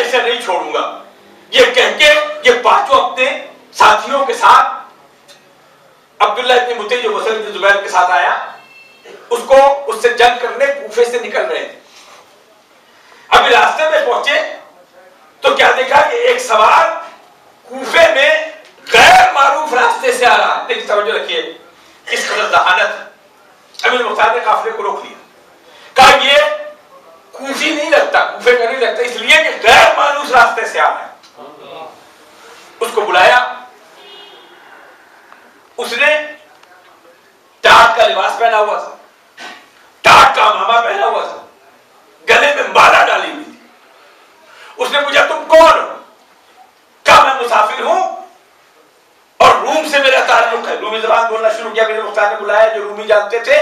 इसे नहीं छोड़ूंगा। ये कह के ये पांचों अपने साथियों के साथ अब्दुल्ला इब्न मुतई जो मुसअब इब्न जुबैर के साथ आया, उससे जंग करने कूफे से निकल रहे थे। अभी रास्ते में पहुंचे तो क्या देखा कि एक सवार कूफे में गैर मारूफ रास्ते से आ रहा है। देखिए तवज्जो रखिए, किस कदर जहानत। अमीर मुख्तार ने काफिले को रोक लिया, कहा ये कूफी नहीं लगता, कूफे का नहीं लगता, इसलिए कि गैर मारूफ रास्ते से आ रहा है। उसको बुलाया, उसने टाट का लिबास पहना हुआ था, टाट का मामा पहना हुआ था, गले में माला डाली हुई थी। उसने पूछा तुम कौन हो? कहा मैं मुसाफिर हूं और रूम से मेरा ताल्लुक है। रूमी ज़बान बोलना शुरू किया। मेरे मुख्तार ने बुलाया, जो रूमी जानते थे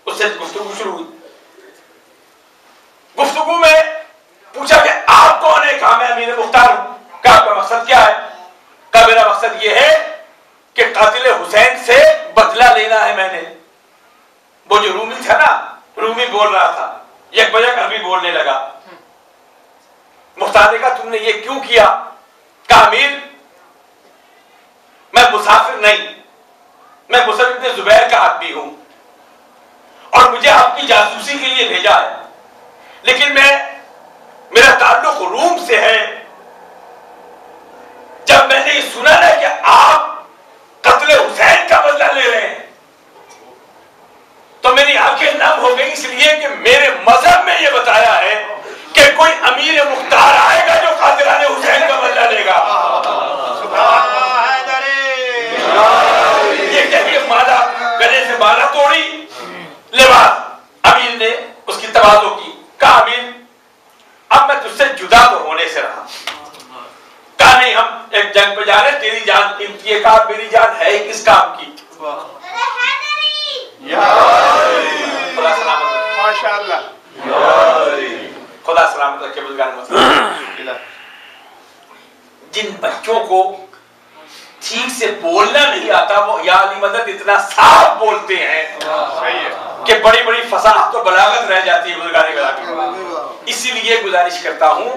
उससे गुफ्तगू शुरू हुई। गुफ्तगू में पूछा कि आप कौन है? कहा मैं अमीर मुख्तार हूं। कहा आपका मकसद क्या है? कहा मेरा मकसद यह है कि कातिल हुसैन से बदला लेना है मैंने। वो जो रूमी था ना, रूमी बोल रहा था, एक बजक अरबी बोलने लगा। मुख्तार ने कहा तुमने ये क्यों किया? कहा अमीर मैं मुसाफिर नहीं, मैं मुसअब इब्न जुबैर का आदमी हूं और मुझे आपकी जासूसी के लिए भेजा है, लेकिन मेरा ताल्लुक रूम से है। जब मैंने ये सुना ना कि आप कत्ल हुसैन का बदला ले रहे हैं तो मेरी आंखें नम हो गई, इसलिए कि मेरे मजहब में यह बताया है कि कोई अमीर मुख्तार आएगा जो कातिलाने हुसैन का बदला लेगा। ये कहिए माला, गले से माला तोड़ी, लिबास। अमीर ने उसकी तवाज़ो की। कहा अमीर अब मैं तुझसे जुदा तो होने से रहा। कहा नहीं, हम एक जंग पे जा रहे, तेरी जान कीमती है। कहा मेरी जान है किस काम की? खुदा सलामत रखे, माशाअल्लाह, खुदा सलामत रखे। बुजुर्गान जिन बच्चों को ठीक से बोलना नहीं आता वो या अली मदद इतना साफ बोलते हैं कि बड़ी बड़ी फसाहत तो बलागत रह जाती है बुजुर्गान गला। इसीलिए गुजारिश करता हूं,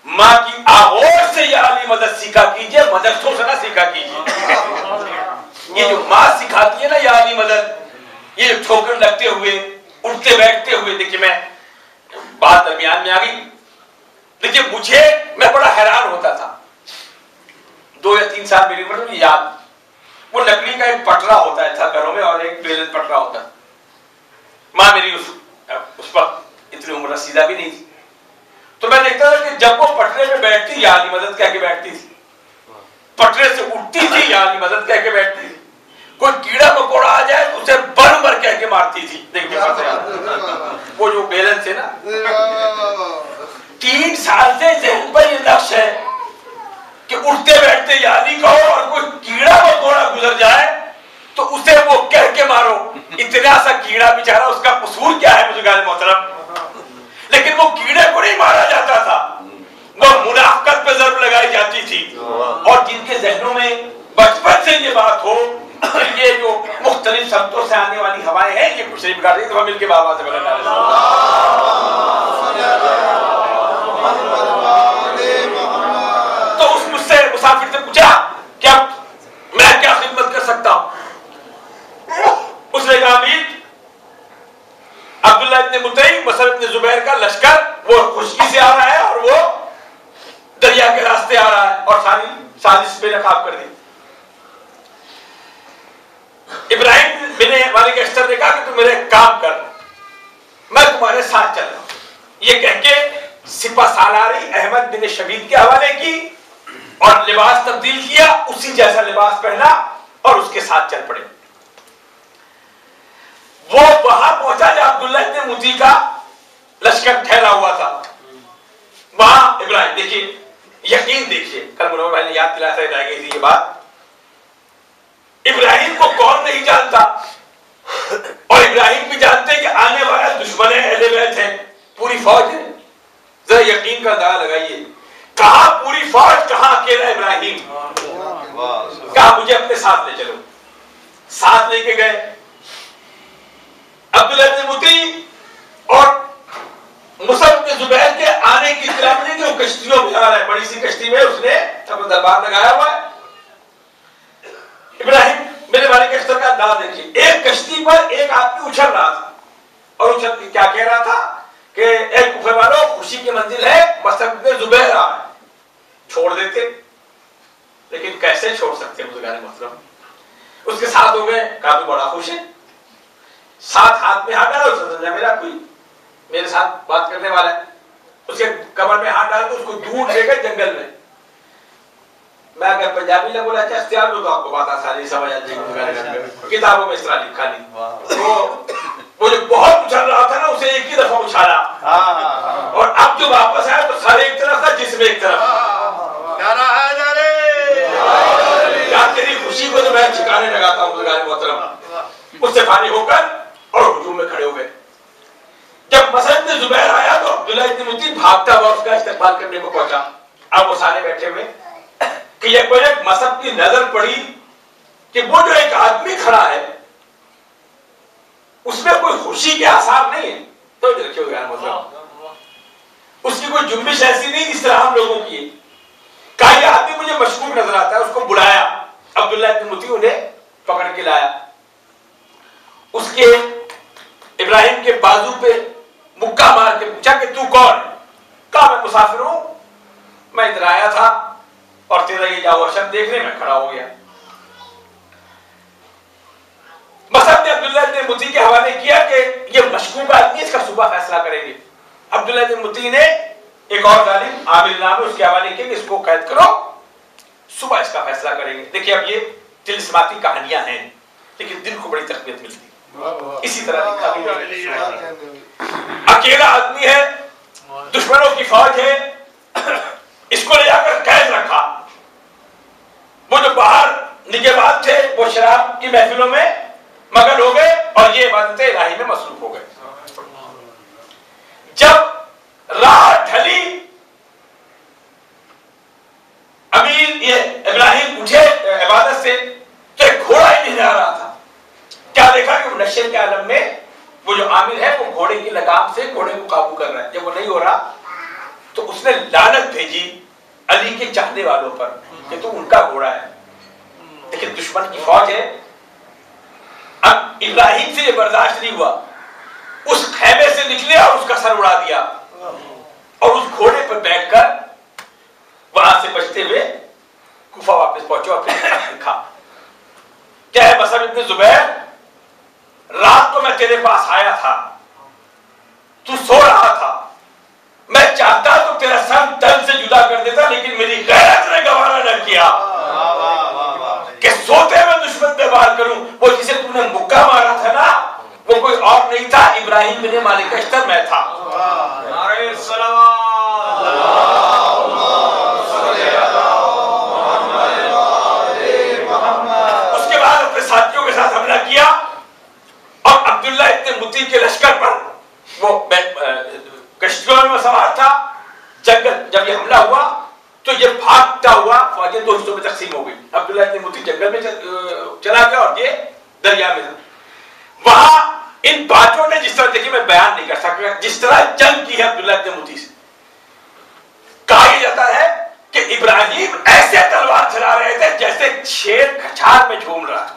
माँ की आगोश से या अली मदद सीखा कीजिए, मदरसों से ना सीखा कीजिए। ये जो माँ सिखाती है ना या अली मदद, ये जो ठोकर लगते हुए उठते बैठते हुए, देखिए मैं बात दरमियान में आ गई। देखिए मैं बड़ा हैरान होता था, 2 या 3 साल मेरी उम्र में याद, वो लकड़ी का एक पटरा होता है था घरों में और एक बेलन पटरा होता है। माँ मेरी उस वक्त इतनी उम्र सीधा भी नहीं थी, तो मैं देखता था कि जब वो पटरे में बैठती या अली मदद कह के बैठती थी, पटरे से उठती थी या अली मदद कह के बैठती थी। कोई कीड़ा मकोड़ा आ जाए तो उसे बर कह के मारती थी। देखिए वो जो बेलन से ना 3 साल से ज़हन पर ये नक्श है कि उठते बैठते यानी कहो और कोई कीड़ा मकोड़ा गुजर जाए तो उसे वो कह के मारो। इतना सा कीड़ा बेचारा, उसका कसूर क्या है बुजुर्गान मोहतरम? लेकिन वो कीड़े को नहीं मारा जाता था, वो मुनाफकत पे जरूर लगाई जाती थी। और जिनके जहनों में बचपन से ये बात हो, ये जो मुख्तलिफ शब्दों से आने वाली हवाएं हैं ये कुछ नहीं बिगाड़ रही, तो हम मिलकर बाबा से बोलेंगे। तो उस मुझसे मुसाफिर से पूछा क्या मैं क्या खिदमत कर सकता हूं? उसने कहा अमीर अब्दुल्ला इब्न मुतई, मुसअब इब्न जुबैर का लश्कर वो खुशकी से आ रहा है और वो दरिया के रास्ते आ रहा है और सारी साजिश बेनकाब कर दी। इब्राहिम बिन मालिक अश्तर ने कहा कि तुम मेरे काम कर, मैं तुम्हारे साथ चल रहा हूं। ये कह के सिपा सालारी अहमद बिन शबीब के हवाले की और लिबास तब्दील किया, उसी जैसा लिबास पहना और उसके साथ चल पड़े। वो वहां पहुंचा जहां अब्दुल्ला इब्न मुती का लश्कर ठहरा हुआ था। वहां इब्राहिम, देखिए यकीन देखिए, कल मुनव्वर भाई ने याद दिलाया रह गई थी ये बात। इब्राहिम को कौन नहीं जानता, और इब्राहिम भी जानते कि आने वाला दुश्मन है, अहले बैत है, पूरी फौज है। जरा यकीन का अंदाजा लगाइए, कहां पूरी फौज, कहां अकेला इब्राहिम। कहा मुझे अपने साथ ले चलो। साथ लेके गए अब्दुल्ला इब्न मुती और मुसअब इब्न जुबैर के आने की इत्तला मिली कि कश्तियों में आ रहा है, बड़ी सी कश्ती में उसने अपना दरबार लगाया हुआ है। इब्राहिम मेरे वाले के का अंदाज देखिए, एक कश्ती पर एक आदमी उछल रहा था और उछल क्या कह रहा था कि एक कुफे वालों, खुशी की मंजिल है, मसद में जुबैर आ रहा है, छोड़ देते। लेकिन कैसे छोड़ सकते हैं बुजुर्गान मोहतरम। उसके साथ हो गए, काफी बड़ा खुश है, साथ हाथ में हाथ डाला, उसने समझा मेरा कोई मेरे साथ बात करने वाला है। उसके कमर में हाथ डाला तो उसको दूर ले गए जंगल में। मैं अगर पंजाबी में बोला चाहे इस्तेमाल तो आपको बात आसानी समझ आ जाएगी, किताबों में इस तरह लिखा नहीं। वो जो बहुत उछल रहा था ना, उसे एक ही दफा उछाला और अब जो वापस आया तो सारे एक तरफ था, जिसमें एक तरफ। क्या तेरी खुशी को तो मैं ठिकाने लगाता हूँ बुजुर्गान मोहतरम। उससे फारिग होकर और हुजूम में खड़े हो गए। जब मसद में जुबैर आया तो अब्दुल्लाह इब्न मुती भागता हुआ उसका इस्तकबाल करने को पहुंचा। अब वो सारे बैठे हुए कि एक बार मसद की नजर पड़ी कि वो जो एक आदमी खड़ा है उसमें कोई खुशी के आसार नहीं है। तो देखिए मतलब उसकी कोई जुम्बिश ऐसी नहीं इस तरह हम लोगों की। कहा यह आदमी मुझे मशकूक नजर आता है। उसको बुलाया, अब्दुल्लाह इब्न मुती उन्हें पकड़ के लाया। उसके इब्राहिम के बाजू पे मुक्का मार के पूछा कि तू कौन है? कहा मैं मुसाफिर हूं, मैं इधर आया था और तेरा ये जाओ शब्द देखने में खड़ा हो गया। मसद ने अब्दुल्लाह इब्न मुती के हवाले किया कि ये मशकूक आदमी, इसका सुबह फैसला करेंगे। अब्दुल्लाह इब्न मुती ने एक और जालिम आमिर नाम है उसके हवाले किया कि इसको कैद करो, सुबह इसका फैसला करेंगे। देखिए अब ये तिलस्माती कहानियां हैं लेकिन दिल को बड़ी तरबियत मिलती है। इसी तरह लिखा अकेला आदमी है, दुश्मनों की फौज है, इसको ले जाकर कैद रखा। वो जो बाहर निगहबान थे वो शराब की महफिलों में मगन हो गए और ये इबादत इलाही में मसरूफ हो गए। जब रात ढली, अमीर ये इब्राहिम उठे इबादत से तो एक घोड़ा ही नहीं जा रहा था। क्या देखा कि नशे के आलम में वो जो आमिर है वो घोड़े की लगाम से घोड़े को काबू कर रहा है। जब वो नहीं हो रहा तो उसने लानत भेजी अली के चाहने वालों पर कि तू उनका घोड़ा है। लेकिन दुश्मन की फौज है। अब इब्राहिम से ये बर्दाश्त नहीं हुआ, उस खैमे से निकले और उसका सर उड़ा दिया और उस घोड़े पर बैठकर वहां से बचते हुए कुफा वापस पहुंचे और फिर लिखा क्या है मसद इब्न जुबैर, रात को मैं तेरे पास आया था, तू सो रहा था, मैं चाहता तो तेरा सर तन से जुदा कर देता लेकिन मेरी गैरत ने गवारा न किया कि सोते हुए दुश्मन पे वार करूं। वो जिसे तूने मुक्का मारा था ना वो कोई और नहीं था, इब्राहिम बिन मालिक अश्तर मैं था। उसके बाद अपने साथियों के साथ हमला किया और अब्दुल्लाह इब्न मुती के लश्कर पर वो कश्तियों में सवार था। जब ये हमला हुआ तो ये भागता हुआ फौजें दो हिस्सों में तकसीम हो गई। अब्दुल्लाह इब्न मुती जंगल में चला गया और ये दरिया में था। वहां इन बातों ने जिस तरह, देखिए मैं बयान नहीं कर सकता, जिस तरह जंग की है अब्दुल्लाह इब्न मुती से, कहा जाता है कि इब्राहिम ऐसे तलवार चला रहे थे जैसे शेर कछार में झूम रहा था।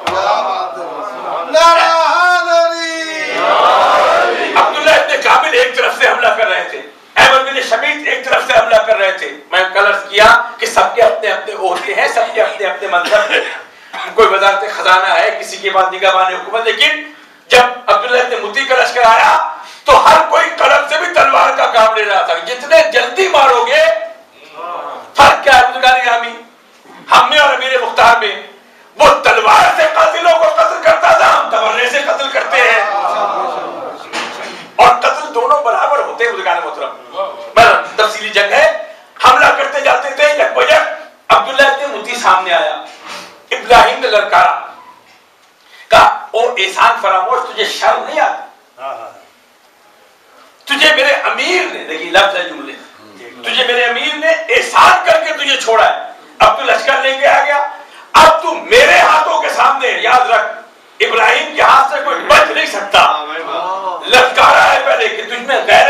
अब्दुल्लाह इब्न कामिल एक तरफ से हमला कर रहे थे, अहमद बिन शमीत एक तरफ से हमला कर रहे थे। मैं कल अर्ज किया कि सबके अपने अपने ओहदे हैं, सबके अपने अपने मंजर हैं। कोई वजारत खजाना है, किसी के पास निगहबान हुकूमत। लेकिन जब अब्दुल्लाह इब्न मुती का लश्कर आया तो हर कोई कलम से भी तलवार का काम ले रहा था। जितने जल्दी मारोगे, फर्क क्या है बुजुर्गान-ए-गिरामी हम में और अमीर मुख्तार में? वो तलवार से कातिलों को कत्ल करता था, हम तबर्रे से कत्ल करते हैं और कत्ल दोनों बराबर होते हैं बुजुर्गान मोहतरम। तफसीली जंग है, हमला करते जाते थे, यकबजक अब्दुल्लाह इब्न मुती सामने आया। इब्राहिम ने ललकारा, कहा ओ एहसान फरामोश, तुझे शर्म नहीं आती? तुझे मेरे अमीर ने, देखिए लफ्ज़ है जुमले, तुझे मेरे अमीर ने एहसान करके तुझे छोड़ा है, अब तू लश्कर लेके आ गया, अब तू मेरे हाथों के सामने, याद रख इब्राहिम के हाथ से कोई बच नहीं सकता। ललकारा है पहले कि तुझमें गैरत